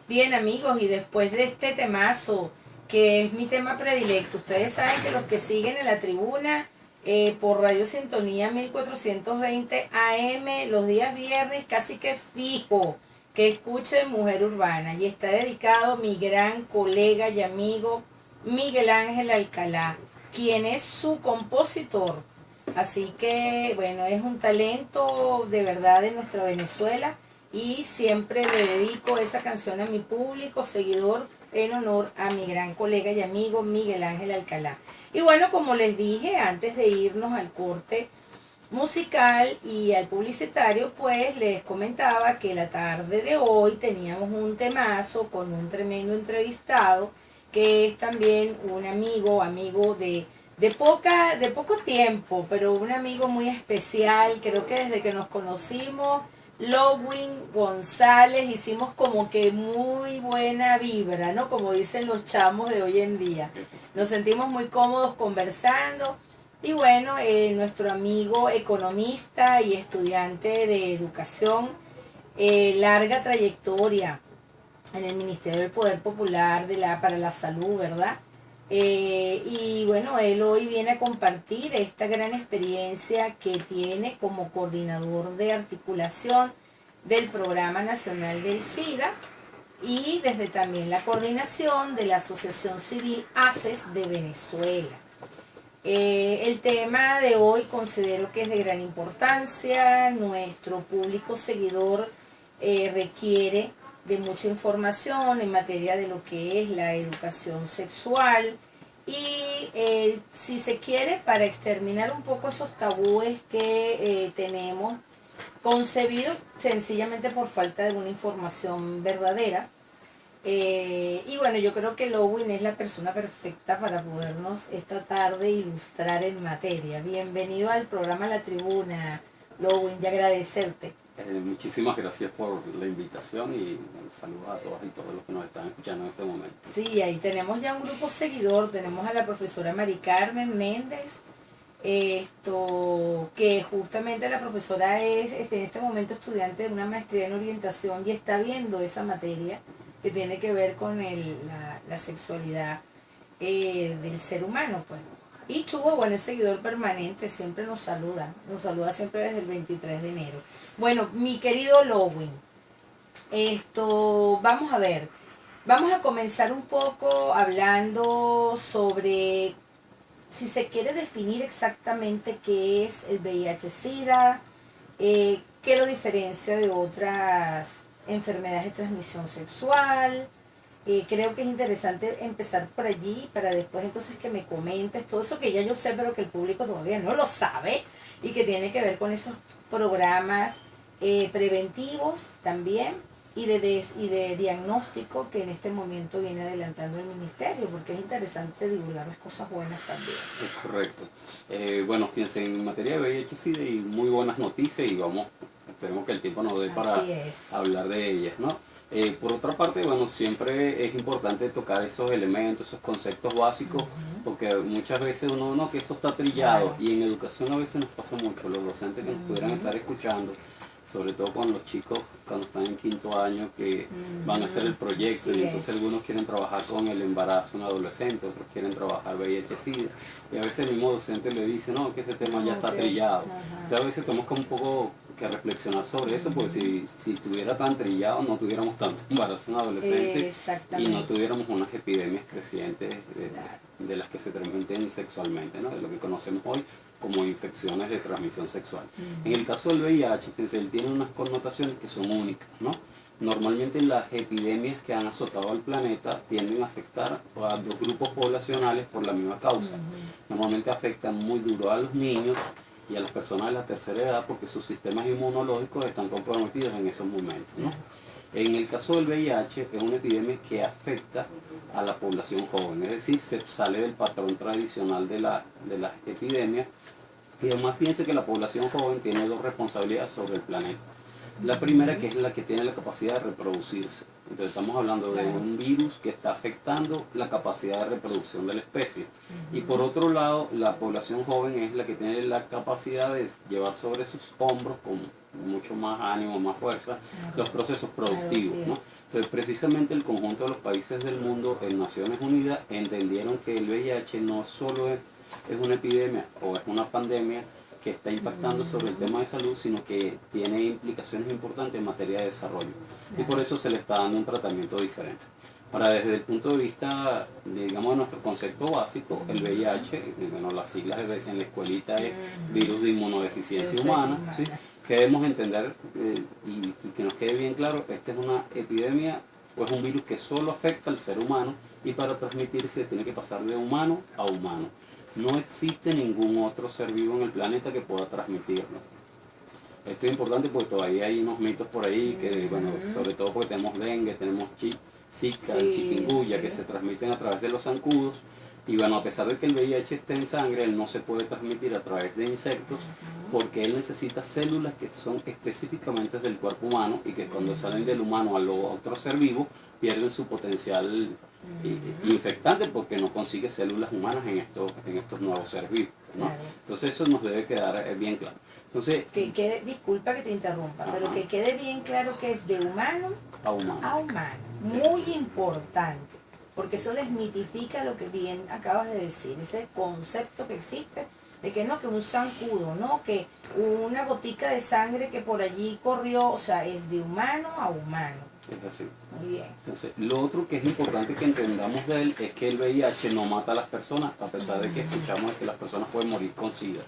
Bien, amigos, y después de este temazo, que es mi tema predilecto, ustedes saben que los que siguen en la tribuna por Radio Sintonía 1420 AM, los días viernes, casi que fijo que escuchen Mujer Urbana, y está dedicado a mi gran colega y amigo Miguel Ángel Alcalá, quien es su compositor. Así que, bueno, es un talento de verdad de nuestra Venezuela y siempre le dedico esa canción a mi público seguidor en honor a mi gran colega y amigo Miguel Ángel Alcalá. Y bueno, como les dije antes de irnos al corte musical y al publicitario, pues les comentaba que la tarde de hoy teníamos un temazo con un tremendo entrevistado que es también un amigo de poco tiempo, pero un amigo muy especial. Creo que desde que nos conocimos, Lowin González, hicimos como que muy buena vibra, ¿no? Como dicen los chamos de hoy en día. Nos sentimos muy cómodos conversando. Y bueno, nuestro amigo economista y estudiante de educación, larga trayectoria en el Ministerio del Poder Popular para la Salud, ¿verdad? Y bueno, él hoy viene a compartir esta gran experiencia que tiene como coordinador de articulación del Programa Nacional del SIDA y desde también la coordinación de la Asociación Civil ACES de Venezuela. El tema de hoy considero que es de gran importancia. Nuestro público seguidor requiere de mucha información en materia de lo que es la educación sexual y si se quiere, para exterminar un poco esos tabúes que tenemos concebidos sencillamente por falta de una información verdadera. Y bueno, yo creo que Lowin es la persona perfecta para podernos esta tarde ilustrar en materia. Bienvenido al programa La Tribuna, Lowin, y agradecerte. Muchísimas gracias por la invitación y saludos a todas y todos los que nos están escuchando en este momento. Sí, ahí tenemos ya un grupo seguidor, tenemos a la profesora Mari Carmen Méndez, que justamente la profesora es en este momento estudiante de una maestría en orientación y está viendo esa materia que tiene que ver con la sexualidad del ser humano, pues. Y Chugo, bueno, es seguidor permanente, siempre nos saluda siempre desde el 23 de enero. Bueno, mi querido Lowin, vamos a ver, vamos a comenzar un poco hablando sobre, si se quiere definir exactamente qué es el VIH-Sida, qué lo diferencia de otras enfermedades de transmisión sexual. Creo que es interesante empezar por allí para después entonces que me comentes todo eso que ya yo sé pero que el público todavía no lo sabe y que tiene que ver con esos programas preventivos también y de diagnóstico que en este momento viene adelantando el ministerio, porque es interesante divulgar las cosas buenas también. Es correcto. Bueno, fíjense, en materia de VIH-Sida hay muy buenas noticias y esperemos que el tiempo nos dé para hablar de ellas, ¿no? Por otra parte, bueno, siempre es importante tocar esos elementos, esos conceptos básicos, porque muchas veces uno no, que eso está trillado, y en educación a veces nos pasa mucho, los docentes que nos pudieran estar escuchando, sobre todo con los chicos cuando están en quinto año que van a hacer el proyecto y entonces algunos quieren trabajar con el embarazo en un adolescente, otros quieren trabajar VIH-Sida y a veces el mismo docente le dice no, que ese tema ya está trillado. Entonces a veces tenemos que un poco que reflexionar sobre eso, porque si estuviera tan trillado no tuviéramos tanto embarazo en adolescentes y no tuviéramos unas epidemias crecientes de las que se transmiten sexualmente, ¿no? De lo que conocemos hoy como infecciones de transmisión sexual. En el caso del VIH, fíjense, él tiene unas connotaciones que son únicas, ¿no? Normalmente las epidemias que han azotado al planeta tienden a afectar a dos grupos poblacionales por la misma causa. Normalmente afectan muy duro a los niños y a las personas de la tercera edad porque sus sistemas inmunológicos están comprometidos en esos momentos, ¿no? En el caso del VIH es una epidemia que afecta a la población joven, es decir, se sale del patrón tradicional de las epidemias. Y además fíjense que la población joven tiene dos responsabilidades sobre el planeta. La primera, que es la que tiene la capacidad de reproducirse. Entonces estamos hablando de un virus que está afectando la capacidad de reproducción de la especie. Y por otro lado, la población joven es la que tiene la capacidad de llevar sobre sus hombros con mucho más ánimo, más fuerza, los procesos productivos, ¿no? Entonces, precisamente el conjunto de los países del mundo en Naciones Unidas entendieron que el VIH no solo es una epidemia o es una pandemia que está impactando sobre el tema de salud, sino que tiene implicaciones importantes en materia de desarrollo. Y por eso se le está dando un tratamiento diferente. Ahora, desde el punto de vista, digamos, de nuestro concepto básico, el VIH, bueno, las siglas en la escuelita es virus de inmunodeficiencia humana, ¿sí? Que debemos entender y que nos quede bien claro, esta es una epidemia o es un virus que solo afecta al ser humano y para transmitirse tiene que pasar de humano a humano. No existe ningún otro ser vivo en el planeta que pueda transmitirlo. Esto es importante porque todavía hay unos mitos por ahí, que, bueno, sobre todo porque tenemos dengue, tenemos Zika, chikungunya, que se transmiten a través de los zancudos. Y bueno, a pesar de que el VIH esté en sangre, él no se puede transmitir a través de insectos porque él necesita células que son específicamente del cuerpo humano y que cuando salen del humano a otro ser vivo pierden su potencial infectante porque no consigue células humanas en estos nuevos seres vivos, ¿no? Claro. Entonces eso nos debe quedar bien claro. Entonces, disculpa que te interrumpa, pero que quede bien claro que es de humano a humano. A humano. Muy importante, porque eso desmitifica lo que bien acabas de decir, ese concepto que existe de que no, que un zancudo, no, que una gotica de sangre que por allí corrió, o sea, es de humano a humano. Es así. Muy bien. Entonces, lo otro que es importante que entendamos de él es que el VIH no mata a las personas, a pesar de que escuchamos que las personas pueden morir con SIDA.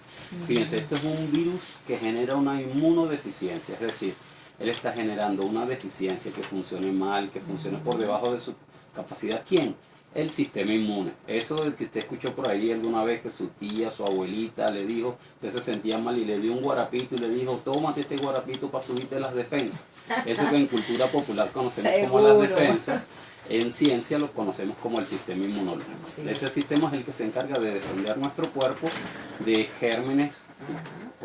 Fíjense, esto es un virus que genera una inmunodeficiencia, es decir, él está generando una deficiencia que funcione mal, que funcione por debajo de su capacidad. ¿Quién? El sistema inmune. Eso del que usted escuchó por ahí alguna vez que su tía, su abuelita le dijo, usted se sentía mal y le dio un guarapito y le dijo, tómate este guarapito para subirte las defensas. Eso que en cultura popular conocemos como las defensas, en ciencia lo conocemos como el sistema inmunológico. Sí. Ese sistema es el que se encarga de defender nuestro cuerpo de gérmenes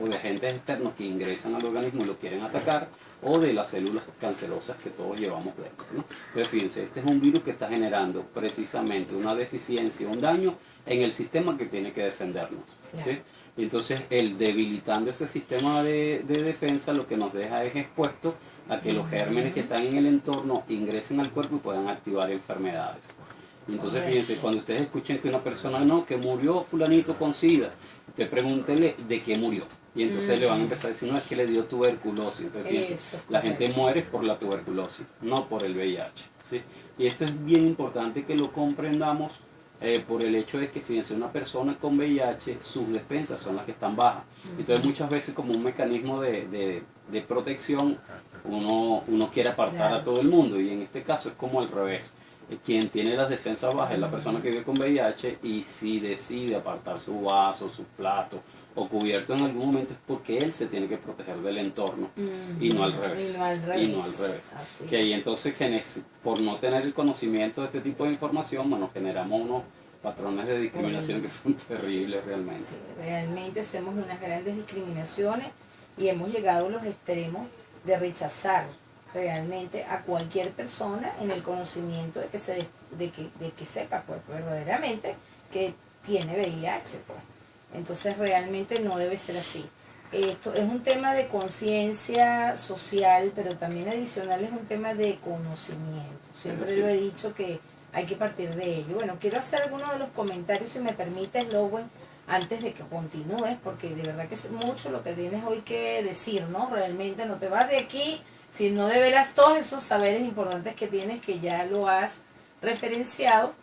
o de agentes externos que ingresan al organismo y lo quieren atacar, o de las células cancerosas que todos llevamos dentro, ¿no? Entonces fíjense, este es un virus que está generando precisamente una deficiencia, un daño en el sistema que tiene que defendernos, ¿sí? Y entonces el debilitando ese sistema de defensa lo que nos deja es expuesto a que los gérmenes que están en el entorno ingresen al cuerpo y puedan activar enfermedades. Y entonces fíjense, cuando ustedes escuchen que una persona no, que murió fulanito con SIDA, usted pregúntele de qué murió. Y entonces le van a empezar a decir, no, es que le dio tuberculosis. Entonces fíjense, la gente muere por la tuberculosis, no por el VIH, ¿sí? Y esto es bien importante que lo comprendamos por el hecho de que, fíjense, una persona con VIH, sus defensas son las que están bajas. Entonces muchas veces como un mecanismo de protección, uno quiere apartar a todo el mundo, y en este caso es como al revés. Quien tiene las defensas bajas es la persona que vive con VIH, y si decide apartar su vaso, su plato o cubierto en algún momento es porque él se tiene que proteger del entorno y no al revés. Que ahí entonces, por no tener el conocimiento de este tipo de información, bueno, generamos unos patrones de discriminación que son terribles realmente. Sí, realmente hacemos unas grandes discriminaciones y hemos llegado a los extremos de rechazar realmente a cualquier persona en el conocimiento de que sepa pues verdaderamente que tiene VIH, pues. Entonces realmente no debe ser así. Esto es un tema de conciencia social, pero también adicional es un tema de conocimiento. Siempre lo he dicho que hay que partir de ello. Bueno, quiero hacer algunos de los comentarios, si me permites, Lowen, antes de que continúes, porque de verdad que es mucho lo que tienes hoy que decir, ¿no? Realmente no te vas de aquí si no develas todos esos saberes importantes que tienes, que ya lo has referenciado.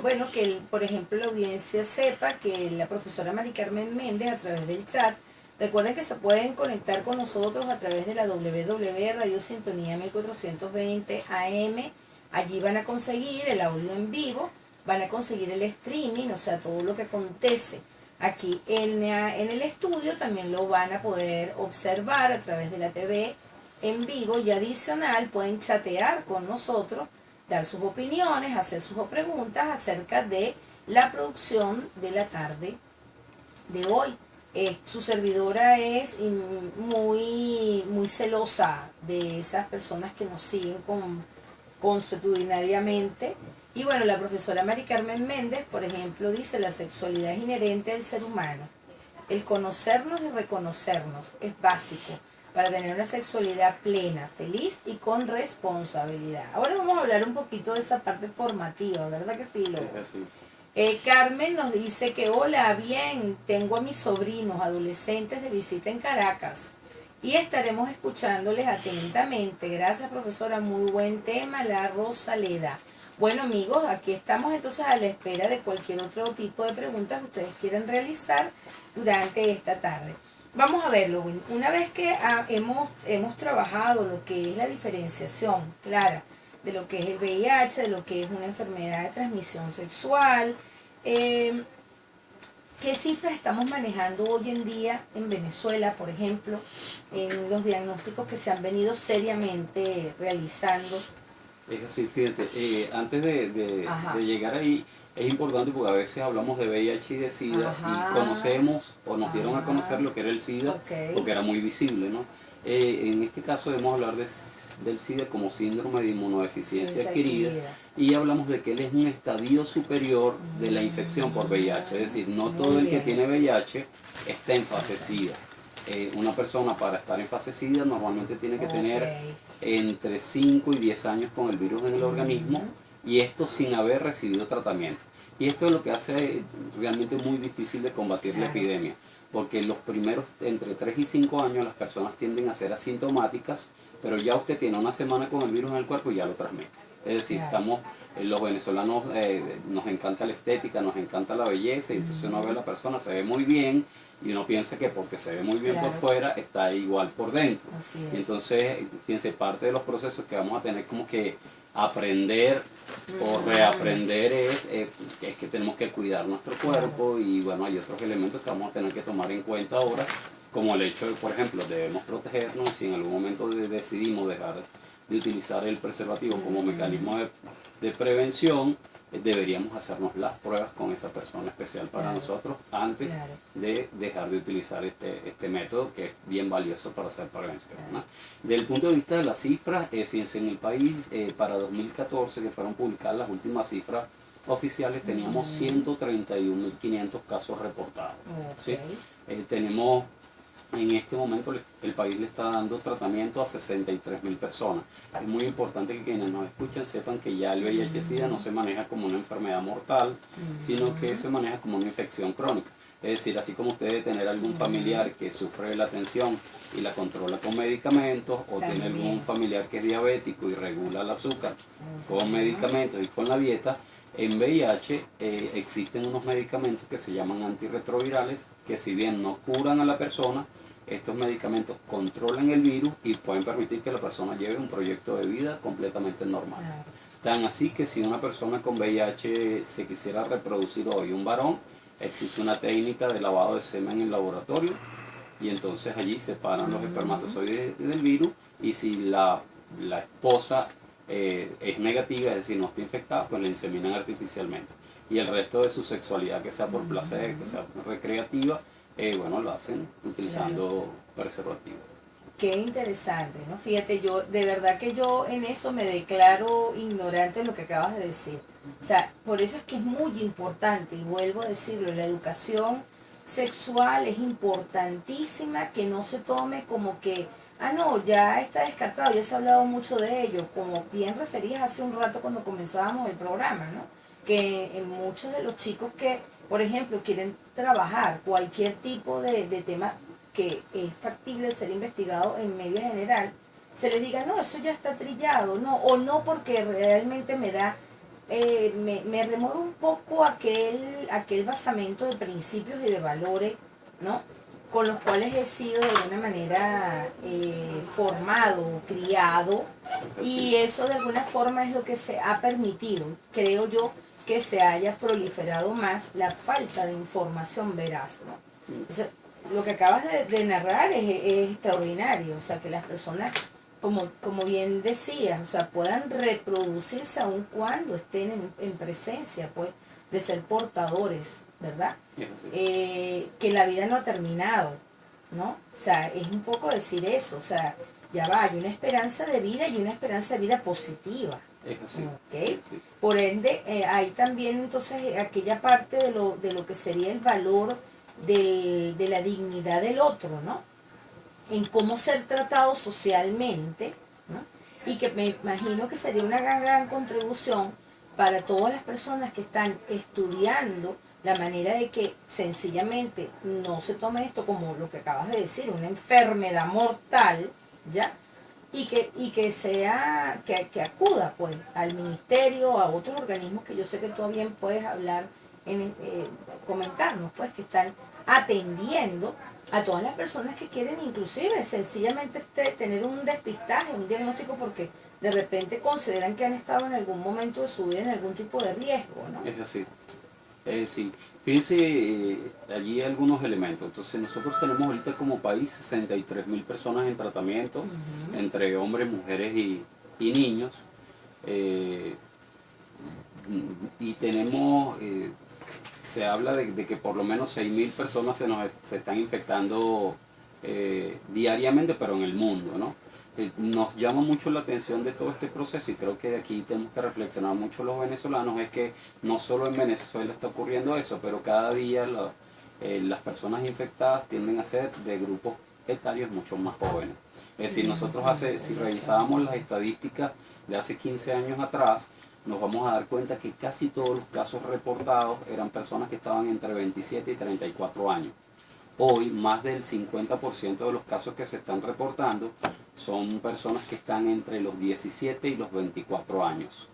Bueno, que por ejemplo la audiencia sepa que la profesora Mari Carmen Méndez, a través del chat, recuerden que se pueden conectar con nosotros a través de la Radio Sintonía 1420 AM. Allí van a conseguir el audio en vivo, van a conseguir el streaming, o sea, todo lo que acontece aquí en el estudio también lo van a poder observar a través de la TV en vivo, y adicional pueden chatear con nosotros, dar sus opiniones, hacer sus preguntas acerca de la producción de la tarde de hoy. Su servidora es muy, muy celosa de esas personas que nos siguen consuetudinariamente. Y bueno, la profesora Mari Carmen Méndez, por ejemplo, dice: la sexualidad es inherente al ser humano. El conocernos y reconocernos es básico para tener una sexualidad plena, feliz y con responsabilidad. Ahora vamos a hablar un poquito de esa parte formativa, ¿verdad que sí, Lobo? Carmen nos dice que hola, bien, tengo a mis sobrinos adolescentes de visita en Caracas y estaremos escuchándoles atentamente. Gracias, profesora, muy buen tema, la Rosaleda. Bueno, amigos, aquí estamos entonces a la espera de cualquier otro tipo de preguntas que ustedes quieran realizar durante esta tarde. Vamos a verlo, una vez que hemos trabajado lo que es la diferenciación clara de lo que es el VIH, de lo que es una enfermedad de transmisión sexual, ¿qué cifras estamos manejando hoy en día en Venezuela, por ejemplo, en los diagnósticos que se han venido seriamente realizando? Es así, fíjense, antes de llegar ahí, es importante porque a veces hablamos de VIH y de SIDA y conocemos o nos dieron a conocer lo que era el SIDA porque era muy visible, ¿no? En este caso debemos hablar del SIDA como síndrome de inmunodeficiencia adquirida y hablamos de que él es un estadio superior de la infección por VIH, es decir, no todo el que tiene VIH está en fase SIDA. Una persona para estar en fase SIDA normalmente tiene que tener entre 5 y 10 años con el virus en el organismo y esto sin haber recibido tratamiento. Y esto es lo que hace realmente muy difícil de combatir la epidemia, porque los primeros entre 3 y 5 años las personas tienden a ser asintomáticas, pero ya usted tiene una semana con el virus en el cuerpo y ya lo transmite. Es decir, los venezolanos nos encanta la estética, nos encanta la belleza, y entonces uno ve a la persona, se ve muy bien, y uno piensa que porque se ve muy bien por fuera, está igual por dentro. Y entonces, fíjense, parte de los procesos que vamos a tener como que aprender o reaprender es que tenemos que cuidar nuestro cuerpo, y bueno, hay otros elementos que vamos a tener que tomar en cuenta ahora, como el hecho de, por ejemplo, debemos protegernos. Si en algún momento decidimos dejar de utilizar el preservativo como mecanismo de prevención, deberíamos hacernos las pruebas con esa persona especial para nosotros antes de dejar de utilizar este método, que es bien valioso para hacer prevención, ¿no? Desde el punto de vista de las cifras, fíjense, en el país para 2014, que fueron publicadas las últimas cifras oficiales, teníamos 131.500 casos reportados. ¿Sí? Tenemos en este momento el país le está dando tratamiento a 63.000 personas. Es muy importante que quienes nos escuchen sepan que ya el VIH-Sida no se maneja como una enfermedad mortal, sino que se maneja como una infección crónica. Es decir, así como usted debe tener algún familiar que sufre de la tensión y la controla con medicamentos, o tiene algún familiar que es diabético y regula el azúcar con medicamentos y con la dieta, en VIH existen unos medicamentos que se llaman antirretrovirales, que si bien no curan a la persona, estos medicamentos controlan el virus y pueden permitir que la persona lleve un proyecto de vida completamente normal. Tan así que si una persona con VIH se quisiera reproducir hoy, un varón, existe una técnica de lavado de semen en laboratorio, y entonces allí separan los espermatozoides del virus, y si la esposa es negativa, es decir, no está infectada, pues la inseminan artificialmente. Y el resto de su sexualidad, que sea por placer, que sea recreativa, bueno, lo hacen utilizando preservativo. Qué interesante, ¿no? Fíjate, yo, de verdad que yo en eso me declaro ignorante de lo que acabas de decir. O sea, por eso es que es muy importante, y vuelvo a decirlo, la educación sexual es importantísima, que no se tome como que, no, ya está descartado, ya se ha hablado mucho de ello, como bien referías hace un rato cuando comenzábamos el programa, ¿no? Que en muchos de los chicos que, por ejemplo, quieren trabajar cualquier tipo de tema que es factible ser investigado en media general, se les diga, no, eso ya está trillado, no, o no, porque realmente me da, me remueve un poco aquel basamento de principios y de valores, ¿no?, con los cuales he sido de alguna manera formado, criado, y eso de alguna forma es lo que se ha permitido, creo yo, que se haya proliferado más la falta de información veraz, ¿no? O sea, lo que acabas de narrar es extraordinario, o sea, que las personas como bien decías, o sea, puedan reproducirse aun cuando estén en presencia, pues, de ser portadores, ¿verdad? Que la vida no ha terminado, ¿no? O sea, es un poco decir eso, o sea, ya va, hay una esperanza de vida y una esperanza de vida positiva. Es así. ¿Okay? Es así. Por ende, hay también entonces aquella parte de lo que sería el valor de la dignidad del otro, ¿no? En cómo ser tratado socialmente, ¿no? Y que me imagino que sería una gran contribución para todas las personas que están estudiando la manera de que sencillamente no se tome esto como lo que acabas de decir, una enfermedad mortal, ¿ya? Y que sea, que acuda pues al ministerio, a otros organismos que yo sé que tú bien puedes hablar, comentarnos pues que están atendiendo a todas las personas que quieren inclusive sencillamente tener un despistaje, un diagnóstico porque de repente consideran que han estado en algún momento de su vida en algún tipo de riesgo, ¿no? Es así. Sí, fíjense allí algunos elementos. Entonces nosotros tenemos ahorita como país 63.000 personas en tratamiento, entre hombres, mujeres y niños. Y tenemos, se habla de que por lo menos 6.000 personas se están infectando diariamente, pero en el mundo, ¿no? Nos llama mucho la atención de todo este proceso y creo que de aquí tenemos que reflexionar mucho los venezolanos, es que no solo en Venezuela está ocurriendo eso, pero cada día las personas infectadas tienden a ser de grupos etarios mucho más jóvenes. Es decir, nosotros si revisábamos las estadísticas de hace 15 años atrás, nos vamos a dar cuenta que casi todos los casos reportados eran personas que estaban entre 27 y 34 años. Hoy, más del 50% de los casos que se están reportando son personas que están entre los 17 y los 24 años.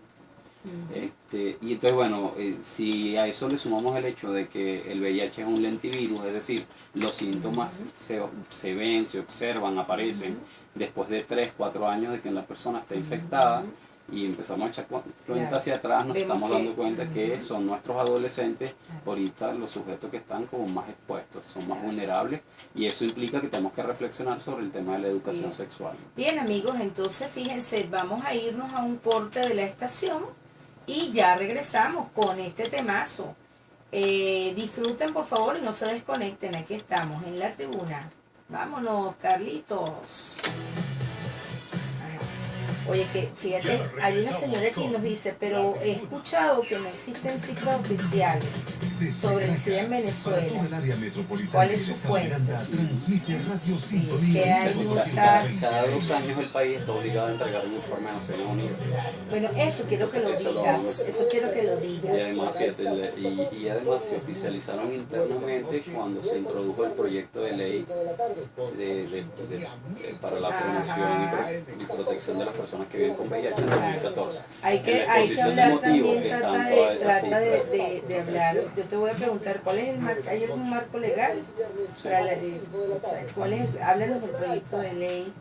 Y entonces, bueno, si a eso le sumamos el hecho de que el VIH es un lentivirus, es decir, los síntomas se ven, se observan, aparecen después de 3, 4 años de que la persona está infectada, y empezamos a echar cuenta hacia atrás, nos estamos dando cuenta que son nuestros adolescentes ahorita los sujetos que están como más expuestos, son más vulnerables, y eso implica que tenemos que reflexionar sobre el tema de la educación sexual. Bien, amigos, entonces fíjense, vamos a irnos a un corte de la estación y ya regresamos con este temazo. Disfruten por favor y no se desconecten, aquí estamos en la tribuna. Vámonos, Carlitos. Oye, que fíjate, hay una señora que nos dice, pero he escuchado que no existen cifras oficiales sobre el SIDA en Venezuela. ¿Cuál es su fuente? Que hay cada 2 años el país está obligado a entregar un informe a Naciones Unidas. Bueno, eso quiero que lo digas, eso quiero que lo digas. Y además se oficializaron internamente cuando se introdujo el proyecto de ley para la promoción y protección de las personas que viven con VIH en 2014. Hay que hablar también, trata de hablar. Yo te voy a preguntar, ¿cuál es el marco? ¿Hay algún marco legal? ¿Cuál es? Háblanos del proyecto de ley.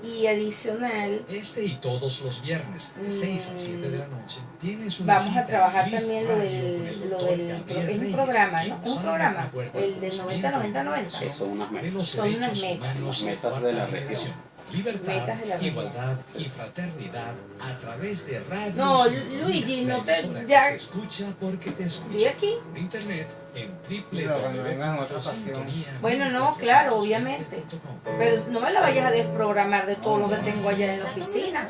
Y adicional, y todos los viernes, de 6 a 7 de la noche, tienes vamos a trabajar también lo del es un programa, ¿no? Es un programa, el del 90-90-90. Son unas metas. Son unas metas. Las metas de la región. Libertad, igualdad y fraternidad a través de radio. No, Luigi, no te... Ya. Se escucha porque te escucha. ¿Estoy aquí? Internet en www.sintonía. Bueno, no, claro, obviamente. Pero no me la vayas a desprogramar de todo lo que tengo allá en la oficina.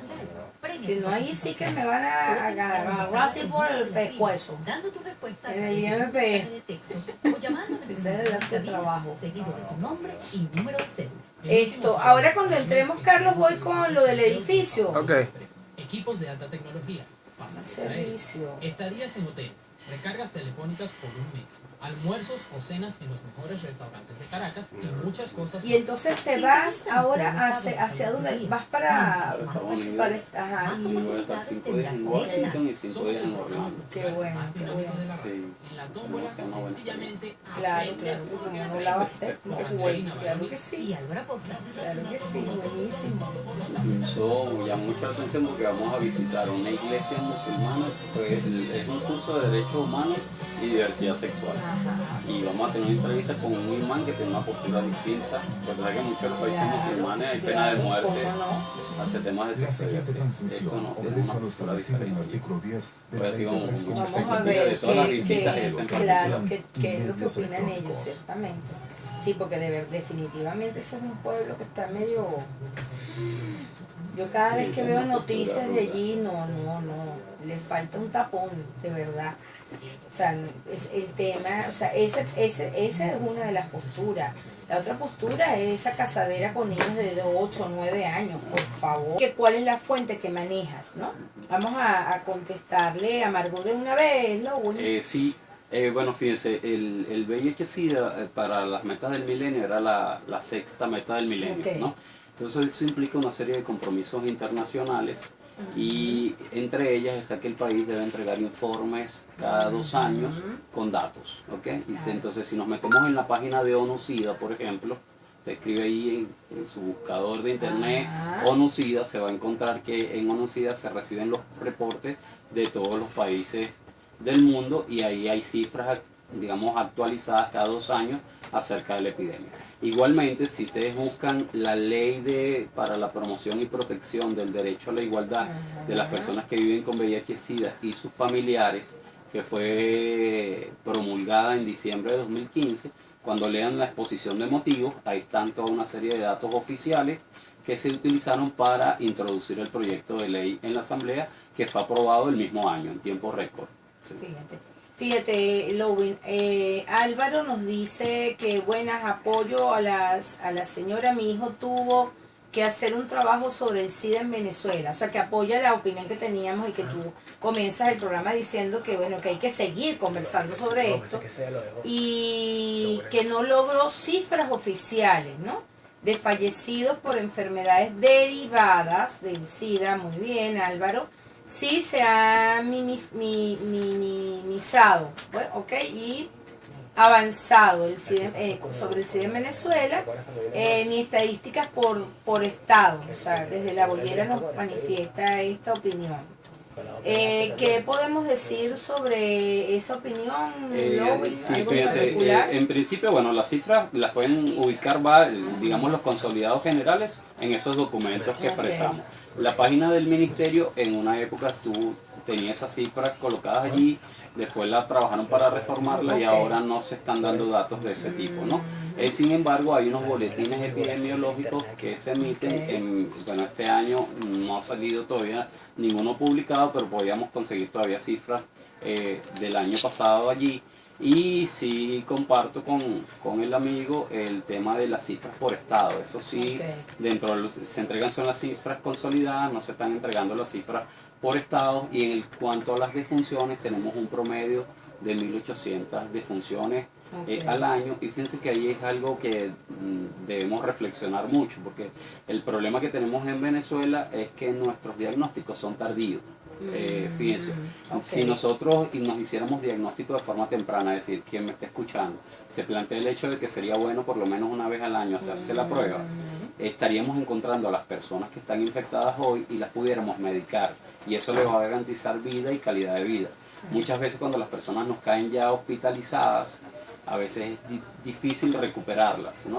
Si no, ahí sí que me van a agarrar así por el pescuezo. Dando tu respuesta En el IMP. de texto o llamando Ese es el acto de trabajo. seguido de tu nombre y número de cédula. Ahora cuando entremos, Carlos, voy con lo del edificio. Ok. Equipos de alta tecnología, pasajes Servicio. aéreos, estadías en hoteles, recargas telefónicas por un mes, almuerzos o cenas en los mejores restaurantes de Caracas y muchas cosas Y entonces te vas ahora hacia dónde vas para ajá, Voy a estar 5 días en Washington y 5 días en Orlando. qué bueno, qué bueno. Sí. En la tómbola sencillamente Claro, como no la va a hacer, qué bueno, claro que Y sí, Álvaro Costa. claro que sí, buenísimo. Incluso llama mucha atención porque vamos a visitar una iglesia musulmana, pues es un curso de Derecho derechos humanos y diversidad sexual. Y vamos a tener una entrevista con un imán que tiene una postura distinta, porque que en muchos de los países musulmanes hay pena de muerte hacia temas de La siguiente transmisión obedece a lo establecido en el artículo 10 de la Ley de Presupuesto vamos a ver claro, qué es lo que opinan ellos, ciertamente. Sí, porque definitivamente ese es un pueblo que está medio... Yo cada vez que veo noticias de allí, no, le falta un tapón, de verdad. O sea, es el tema, o sea, esa es una de las posturas. La otra postura es esa cazadera con niños de 8 o 9 años, por favor. ¿Cuál es la fuente que manejas, no? Vamos a contestarle a Margot de una vez, ¿no? Sí. Bueno, fíjense, el VIH-Sida para las metas del milenio era la sexta meta del milenio, ¿no? Entonces eso implica una serie de compromisos internacionales y entre ellas está que el país debe entregar informes cada 2 años con datos, ¿ok? Y entonces si nos metemos en la página de ONU-SIDA, por ejemplo, te escribe ahí en su buscador de internet ONU-SIDA, se va a encontrar que en ONU-SIDA se reciben los reportes de todos los países del mundo y ahí hay cifras, digamos, actualizadas cada 2 años acerca de la epidemia. Igualmente, si ustedes buscan la ley para la promoción y protección del derecho a la igualdad de las personas que viven con VIH-Sida y sus familiares, que fue promulgada en diciembre de 2015, cuando lean la exposición de motivos, ahí están toda una serie de datos oficiales que se utilizaron para introducir el proyecto de ley en la Asamblea, que fue aprobado el mismo año, en tiempo récord. Sí. Fíjate, Lowin, Álvaro nos dice que buenas, apoyo a la señora. Mi hijo tuvo que hacer un trabajo sobre el SIDA en Venezuela, o sea que apoya la opinión que teníamos y que tú comienzas el programa diciendo que bueno, que hay que seguir conversando sobre esto y que no logró cifras oficiales, ¿no? De fallecidos por enfermedades derivadas del SIDA. Muy bien, Álvaro. Sí se ha minimizado, ¿ok? Y avanzado sobre el SIDA en Venezuela, ni estadísticas por estado, o sea, desde La Bollera nos manifiesta esta opinión. ¿Qué podemos decir sobre esa opinión, Lowy? Sí, fíjense, en principio, bueno, las cifras las pueden ubicar, digamos, los consolidados generales en esos documentos que expresamos. La página del ministerio en una época tenía esas cifras colocadas allí, después la trabajaron para reformarla y ahora no se están dando datos de ese tipo, ¿no? Sin embargo, hay unos boletines epidemiológicos que se emiten, bueno, este año no ha salido todavía ninguno publicado, pero podíamos conseguir todavía cifras del año pasado allí. Y sí comparto con el amigo el tema de las cifras por estado. Eso sí, se entregan son las cifras consolidadas, no se están entregando las cifras por estado. Y en cuanto a las defunciones, tenemos un promedio de 1.800 defunciones al año. Y fíjense que ahí es algo que debemos reflexionar mucho, porque el problema que tenemos en Venezuela es que nuestros diagnósticos son tardíos. Fíjense, si nosotros nos hiciéramos diagnóstico de forma temprana, es decir, quien me está escuchando, se plantea el hecho de que sería bueno por lo menos una vez al año hacerse la prueba, estaríamos encontrando a las personas que están infectadas hoy y las pudiéramos medicar, y eso le va a garantizar vida y calidad de vida. Muchas veces cuando las personas nos caen ya hospitalizadas, a veces es difícil recuperarlas, ¿no?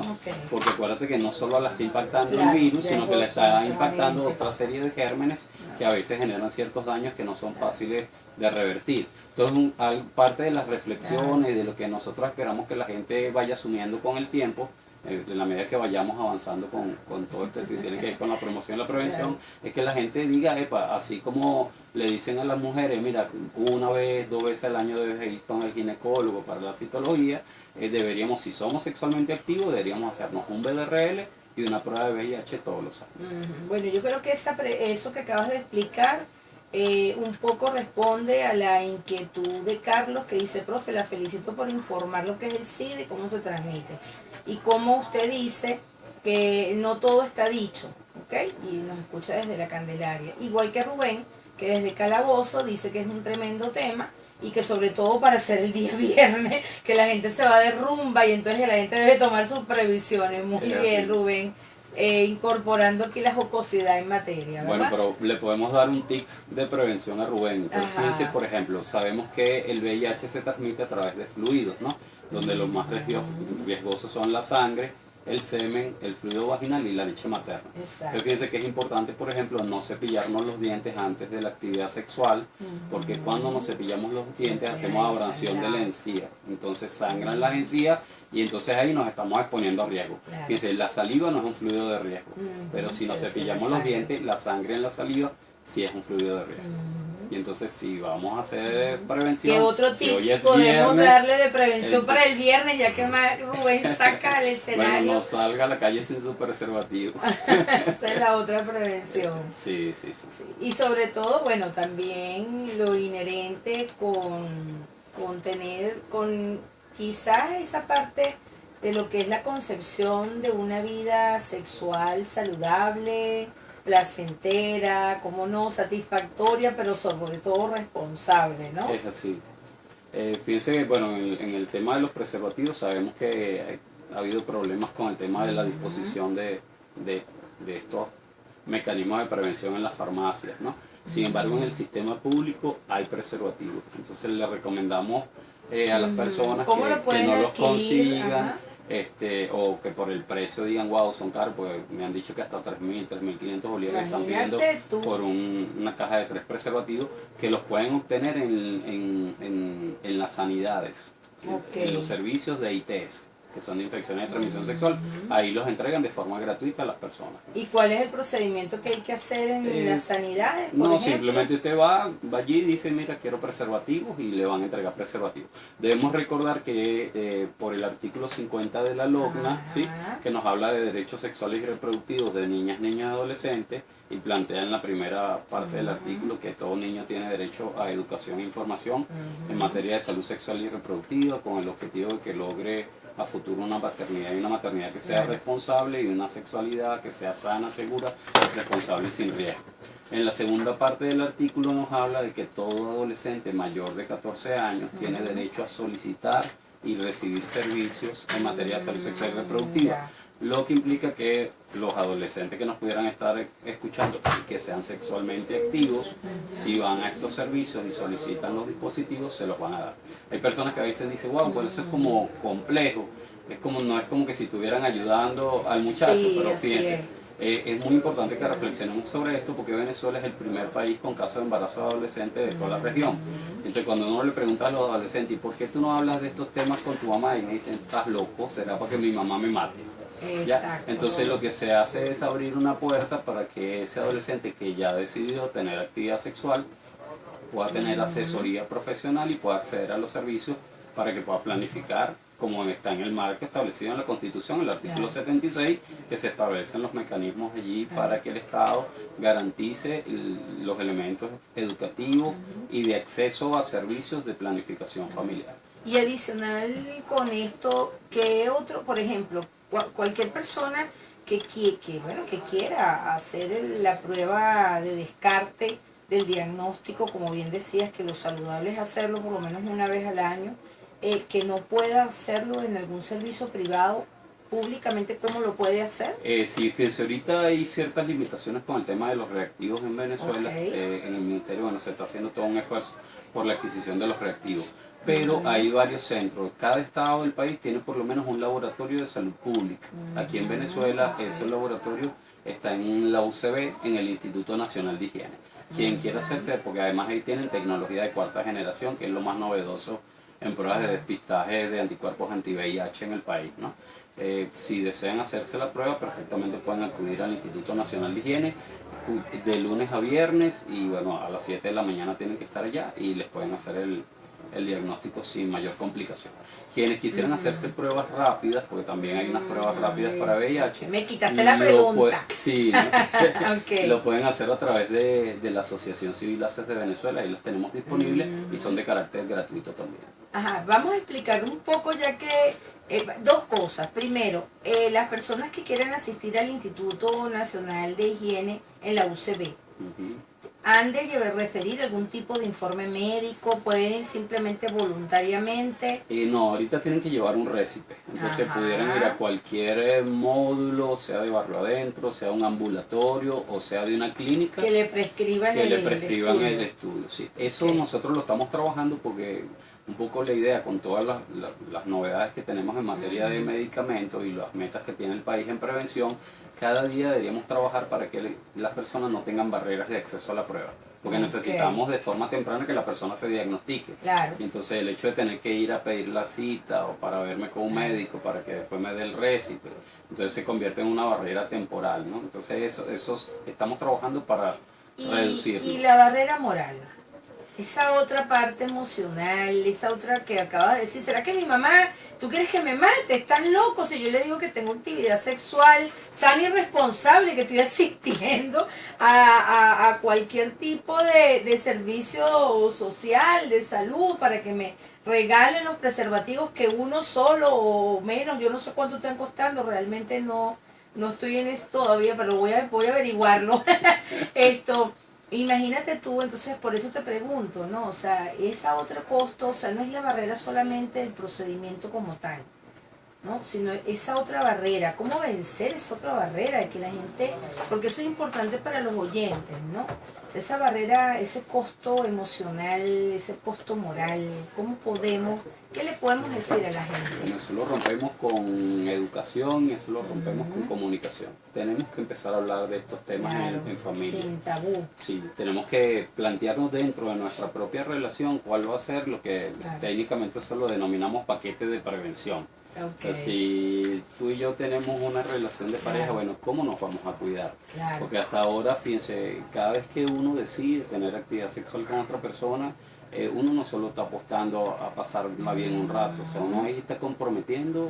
Porque acuérdate que no solo la está impactando el virus, sino que la está impactando otra serie de gérmenes que a veces generan ciertos daños que no son fáciles de revertir. Entonces, parte de las reflexiones, de lo que nosotros esperamos que la gente vaya asumiendo con el tiempo, en la medida que vayamos avanzando con todo esto que tiene que ver con la promoción y la prevención, es que la gente diga, epa, así como le dicen a las mujeres, mira, 1 vez, 2 veces al año debes ir con el ginecólogo para la citología, deberíamos, si somos sexualmente activos, deberíamos hacernos un BDRL y una prueba de VIH todos los años. Bueno, yo creo que eso que acabas de explicar un poco responde a la inquietud de Carlos, que dice, profe, la felicito por informar lo que es el SIDA y cómo se transmite. Y como usted dice que no todo está dicho, ¿ok? Y nos escucha desde la Candelaria. Igual que Rubén, que desde Calabozo dice que es un tremendo tema y que sobre todo para ser el día viernes, que la gente se va de rumba y entonces la gente debe tomar sus previsiones. Muy bien, Rubén. incorporando aquí la jocosidad en materia, ¿verdad? Bueno, pero le podemos dar un tips de prevención a Rubén. Entonces, fíjense, por ejemplo, sabemos que el VIH se transmite a través de fluidos, ¿no? Donde los más riesgosos son la sangre, el semen, el fluido vaginal y la leche materna. Exacto. Entonces fíjense que es importante, por ejemplo, no cepillarnos los dientes antes de la actividad sexual, porque cuando nos cepillamos los dientes hacemos abrasión de la encía. Entonces sangran las encías y entonces ahí nos estamos exponiendo a riesgo. Claro. Fíjense, la saliva no es un fluido de riesgo, pero si nos cepillamos los dientes, la sangre en la saliva sí es un fluido de riesgo. Y entonces si vamos a hacer prevención, ¿qué otro si tips hoy es podemos viernes, darle de prevención para el viernes, ya que Rubén saca al escenario? Bueno, no salga a la calle sin su preservativo. Esa es la otra prevención. Sí. Sí. Y sobre todo, bueno, también lo inherente con tener, con quizás esa parte de lo que es la concepción de una vida sexual saludable, placentera, como no, satisfactoria, pero sobre todo responsable, ¿no? Es así. Fíjense que, bueno, en el tema de los preservativos sabemos que ha habido problemas con el tema de la disposición de estos mecanismos de prevención en las farmacias, ¿no? Sin embargo, en el sistema público hay preservativos. Entonces le recomendamos a las personas que no los consigan, o que por el precio digan, wow, son caros, porque me han dicho que hasta 3.000, 3.500 bolívares están pidiendo por una caja de 3 preservativos, que los pueden obtener en las sanidades, en los servicios de ITS, que son de infecciones de transmisión sexual. Ahí los entregan de forma gratuita a las personas. ¿Y cuál es el procedimiento que hay que hacer en las sanidades, por No, ejemplo? simplemente usted va allí y dice, mira, quiero preservativos, y le van a entregar preservativos. Debemos recordar que por el artículo 50 de la LOGNA, ¿sí?, que nos habla de derechos sexuales y reproductivos de niñas, niños y adolescentes, y plantea en la primera parte del artículo que todo niño tiene derecho a educación e información en materia de salud sexual y reproductiva, con el objetivo de que logre a futuro una paternidad y una maternidad que sea responsable, y una sexualidad que sea sana, segura, responsable y sin riesgo. En la segunda parte del artículo nos habla de que todo adolescente mayor de 14 años tiene derecho a solicitar y recibir servicios en materia de salud sexual y reproductiva, lo que implica que los adolescentes que nos pudieran estar escuchando y que sean sexualmente activos, si van a estos servicios y solicitan los dispositivos, se los van a dar. Hay personas que a veces dicen, wow, pues eso es como complejo, no es como que si estuvieran ayudando al muchacho, pero fíjense, es muy importante que reflexionemos sobre esto, porque Venezuela es el primer país con casos de embarazo adolescente de toda la región. Entonces cuando uno le pregunta a los adolescentes, ¿y por qué tú no hablas de estos temas con tu mamá? Y me dicen, estás loco, será para que mi mamá me mate. ¿Ya? Entonces lo que se hace es abrir una puerta para que ese adolescente que ya ha decidido tener actividad sexual pueda tener asesoría profesional y pueda acceder a los servicios para que pueda planificar, como está en el marco establecido en la Constitución, el artículo 76, que se establecen los mecanismos allí para que el Estado garantice los elementos educativos y de acceso a servicios de planificación familiar. Y adicional con esto, ¿qué otro, por ejemplo, cualquier persona que quiera hacer la prueba de descarte del diagnóstico, como bien decías, que lo saludable es hacerlo por lo menos una vez al año, que no pueda hacerlo en algún servicio privado, públicamente, ¿cómo lo puede hacer? Sí, fíjense, ahorita hay ciertas limitaciones con el tema de los reactivos en Venezuela. En el ministerio, bueno, se está haciendo todo un esfuerzo por la adquisición de los reactivos, pero hay varios centros. Cada estado del país tiene por lo menos un laboratorio de salud pública. Aquí en Venezuela ese laboratorio está en la UCB, en el Instituto Nacional de Higiene. Quien quiera hacerse, porque además ahí tienen tecnología de cuarta generación, que es lo más novedoso en pruebas de despistaje de anticuerpos anti-VIH en el país, ¿no? Si desean hacerse la prueba, perfectamente pueden acudir al Instituto Nacional de Higiene de lunes a viernes, y bueno, a las 7 de la mañana tienen que estar allá y les pueden hacer el diagnóstico sin mayor complicación. Quienes quisieran hacerse pruebas rápidas, porque también hay unas pruebas rápidas para VIH. Me quitaste la pregunta. Sí, ¿no? Lo pueden hacer a través de la Asociación Civil ACES de Venezuela, ahí las tenemos disponibles y son de carácter gratuito también. Ajá, vamos a explicar un poco, ya que dos cosas. Primero, las personas que quieran asistir al Instituto Nacional de Higiene en la UCB, han de referir algún tipo de informe médico, pueden ir simplemente voluntariamente. No, ahorita tienen que llevar un récipe, entonces pudieran ir a cualquier módulo, sea de barrio adentro, sea un ambulatorio o sea de una clínica. Que le prescriban el estudio. Sí. Eso Okay. Nosotros lo estamos trabajando porque un poco la idea con todas las novedades que tenemos en materia de medicamentos y las metas que tiene el país en prevención, cada día deberíamos trabajar para que las personas no tengan barreras de acceso a la prueba. Porque necesitamos de forma temprana que la persona se diagnostique. Claro. Y entonces el hecho de tener que ir a pedir la cita o para verme con un médico para que después me dé el récipe, entonces se convierte en una barrera temporal, ¿no? Entonces eso estamos trabajando para reducirlo. Y la barrera moral. Esa otra parte emocional, esa otra que acabas de decir, ¿será que mi mamá, tú quieres que me mate? ¿Están locos? Si yo le digo que tengo actividad sexual sana y responsable, que estoy asistiendo a cualquier tipo de servicio social, de salud, para que me regalen los preservativos que uno solo o menos, yo no sé cuánto están costando, realmente no estoy en eso todavía, pero voy a averiguarlo. Imagínate tú, entonces por eso te pregunto, ¿no? O sea, esa otro costo, o sea, no es la barrera solamente el procedimiento como tal, ¿no? Sino esa otra barrera, ¿cómo vencer esa otra barrera? De que la gente, porque eso es importante para los oyentes, ¿no? O sea, esa barrera, ese costo emocional, ese costo moral, ¿cómo podemos, qué le podemos decir a la gente? Bueno, eso lo rompemos con educación y eso lo rompemos con comunicación. Tenemos que empezar a hablar de estos temas en familia. Sin tabú. Sí, tenemos que plantearnos dentro de nuestra propia relación cuál va a ser lo que técnicamente eso lo denominamos paquete de prevención. Okay. O sea, si tú y yo tenemos una relación de pareja, bueno, ¿cómo nos vamos a cuidar? Claro. Porque hasta ahora, fíjense, cada vez que uno decide tener actividad sexual con otra persona, uno no solo está apostando a pasarla bien un rato, o sea, uno ahí está comprometiendo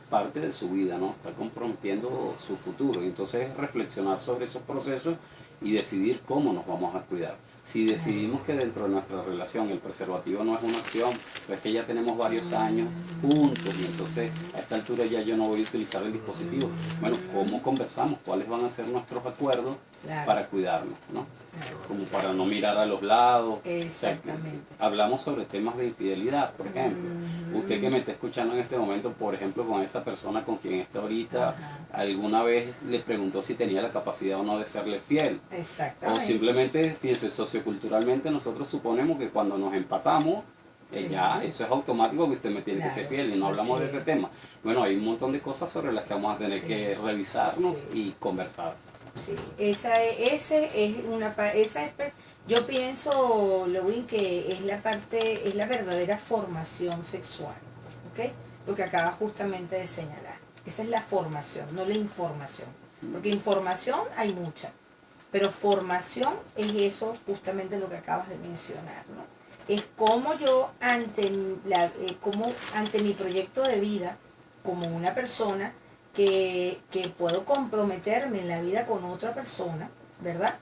parte de su vida, ¿no? Está comprometiendo su futuro. Y entonces reflexionar sobre esos procesos y decidir cómo nos vamos a cuidar. Si decidimos que dentro de nuestra relación el preservativo no es una opción, pues que ya tenemos varios años juntos y entonces a esta altura ya yo no voy a utilizar el dispositivo. Bueno, ¿cómo conversamos? ¿Cuáles van a ser nuestros acuerdos para cuidarnos, ¿no? Como para no mirar a los lados. Exactamente. O sea, hablamos sobre temas de infidelidad, por ejemplo. Usted que me está escuchando en este momento, por ejemplo, con esa persona con quien está ahorita, alguna vez le preguntó si tenía la capacidad o no de serle fiel. Exactamente. O simplemente, fíjense, socioculturalmente nosotros suponemos que cuando nos empatamos, ya eso es automático que usted me tiene que ser fiel y no hablamos de ese tema. Bueno, hay un montón de cosas sobre las que vamos a tener que revisarnos y conversar. Sí, esa es yo pienso, Lewin, que es la verdadera formación sexual, ¿ok? Lo que acabas justamente de señalar. Esa es la formación, no la información. Porque información hay mucha, pero formación es eso justamente lo que acabas de mencionar, ¿no? Es como yo ante mi proyecto de vida, como una persona que puedo comprometerme en la vida con otra persona, ¿verdad?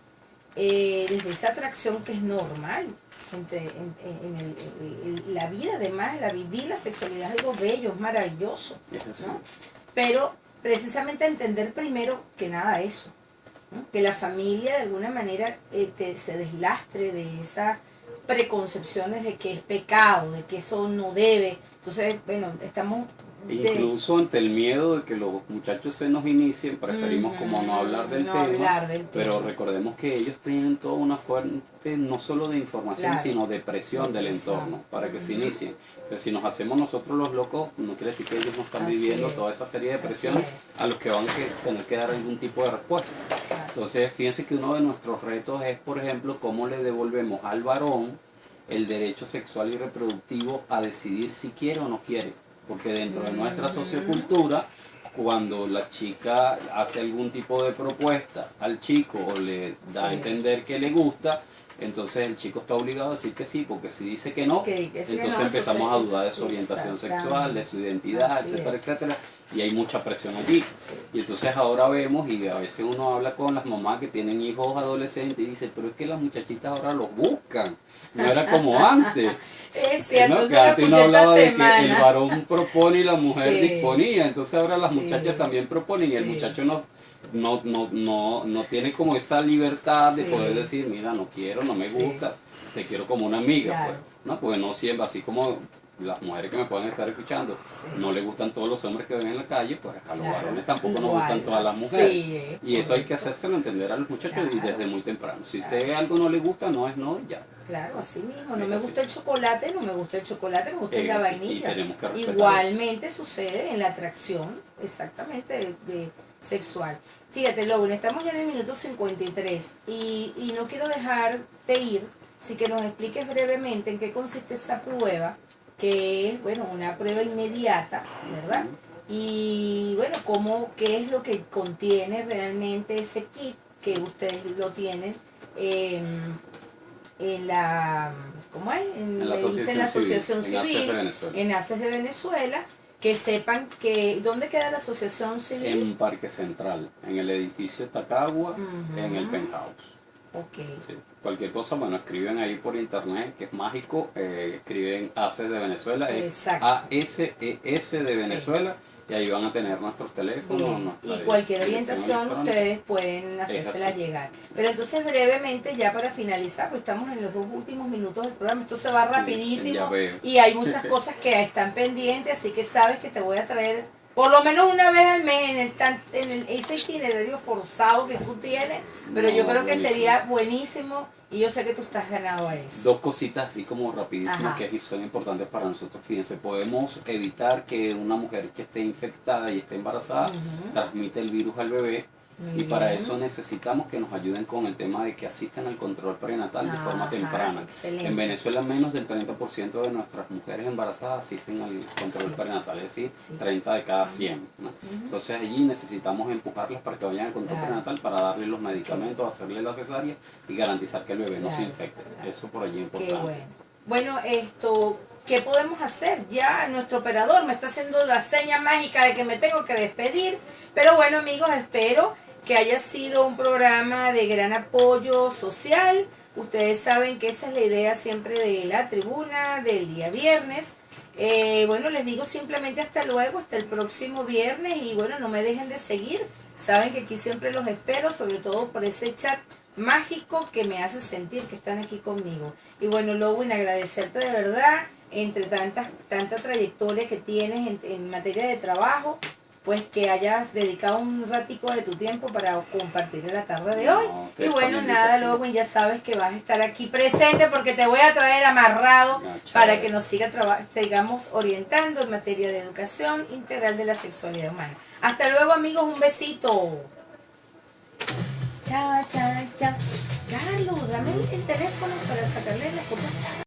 Desde esa atracción que es normal en la vida, además, vivir la sexualidad es algo bello, es maravilloso, ¿no? Pero precisamente entender primero que nada eso, ¿no? Que la familia de alguna manera se deslastre de esas preconcepciones de que es pecado, de que eso no debe. Entonces, bueno, estamos... Incluso ante el miedo de que los muchachos se nos inicien, preferimos como no hablar del tema, pero recordemos que ellos tienen toda una fuente no solo de información, sino de presión del entorno para que se inicien. Entonces, si nos hacemos nosotros los locos, no quiere decir que ellos no están viviendo toda esa serie de presiones a los que van a tener que dar algún tipo de respuesta. Entonces, fíjense que uno de nuestros retos es, por ejemplo, cómo le devolvemos al varón el derecho sexual y reproductivo a decidir si quiere o no quiere. Porque dentro de nuestra sociocultura, cuando la chica hace algún tipo de propuesta al chico o le da a entender que le gusta, entonces el chico está obligado a decir que sí, porque si dice que no, entonces empezamos a dudar de su orientación sexual, de su identidad, etcétera, etcétera, y hay mucha presión allí. Y entonces ahora vemos, y a veces uno habla con las mamás que tienen hijos adolescentes y dice, pero es que las muchachitas ahora los buscan, no era como antes. Es cierto, ¿no? Que antes uno hablaba de que el varón propone y la mujer disponía, entonces ahora las muchachas también proponen y el muchacho no no tiene como esa libertad de Sí. poder decir, mira, no quiero, no me gustas, te quiero como una amiga. Claro. Pues. No, pues no siempre, así como las mujeres que me pueden estar escuchando, Sí. no les gustan todos los hombres que ven en la calle, pues a los Claro. varones tampoco nos Igual, gustan todas las mujeres. sí, Y eso hay correcto. que hacérselo entender a los muchachos y Claro. desde muy temprano. Si Claro. usted algo no le gusta, no es no, ya. Claro, así mismo. No Es me así. gusta el chocolate, no me gusta el chocolate, me gusta la Sí, y vainilla. tenemos que respetar Igualmente sucede en la atracción, exactamente, de sexual. Fíjate, Logan, estamos ya en el minuto 53 y no quiero dejar de ir si que nos expliques brevemente en qué consiste esa prueba, que es, bueno, una prueba inmediata, ¿verdad? Y, bueno, qué es lo que contiene realmente ese kit que ustedes lo tienen en la, ¿cómo es? En la en la asociación asociación civil, en civil, ACES de Venezuela. en ACES de Venezuela, que sepan que, ¿dónde queda la asociación civil? En Parque Central, en el edificio Tacagua, Ujú. en el penthouse. Ok, Sí. Cualquier cosa, bueno, escriben ahí por internet, que es mágico, escriben ACES de Venezuela, es Exacto. ASES de Venezuela, y ahí van a tener nuestros teléfonos. bien. nuestra Y cualquier dirección orientación electrónica. ustedes pueden hacérsela así. llegar. Pero entonces brevemente, ya para finalizar, pues estamos en los 2 últimos minutos del programa, esto se va Sí, rapidísimo ya veo. y hay muchas cosas que están pendientes, así que sabes que te voy a traer por lo menos una vez al mes en ese itinerario forzado que tú tienes, pero yo No, creo que buenísimo. sería buenísimo y yo sé que tú estás ganado a eso. Dos cositas así como rapidísimas Ajá. que son importantes para nosotros. Fíjense, podemos evitar que una mujer que esté infectada y esté embarazada Ujú. transmite el virus al bebé. Muy Y para bien. eso necesitamos que nos ayuden con el tema de que asistan al control prenatal de forma Ajá, temprana. excelente. En Venezuela menos del 30% de nuestras mujeres embarazadas asisten al control Sí. prenatal, es decir, Sí. 30 de cada 100. ¿no? Entonces allí necesitamos empujarlas para que vayan al control Claro. prenatal para darle los medicamentos, hacerle la cesárea y garantizar que el bebé no se Claro, infecte. claro. Eso por allí es Qué importante. bueno. Bueno, ¿qué podemos hacer? Ya nuestro operador me está haciendo la seña mágica de que me tengo que despedir. Pero bueno, amigos, espero que haya sido un programa de gran apoyo social. Ustedes saben que esa es la idea siempre de la tribuna del día viernes. Bueno, les digo simplemente hasta luego, hasta el próximo viernes. Y bueno, no me dejen de seguir. Saben que aquí siempre los espero, sobre todo por ese chat mágico que me hace sentir que están aquí conmigo. Y bueno, Lowin, agradecerte de verdad, entre tanta trayectoria que tienes en materia de trabajo, pues que hayas dedicado un ratico de tu tiempo para compartir en la tarde de hoy. No, Y ustedes bueno, también, nada, invitación. Lowin, ya sabes que vas a estar aquí presente porque te voy a traer amarrado No, para chévere. que nos sigamos orientando en materia de educación integral de la sexualidad humana. Hasta luego, amigos, un besito. Chao, chao, chao. Carlos, dame el teléfono para sacarle la foto. Chao.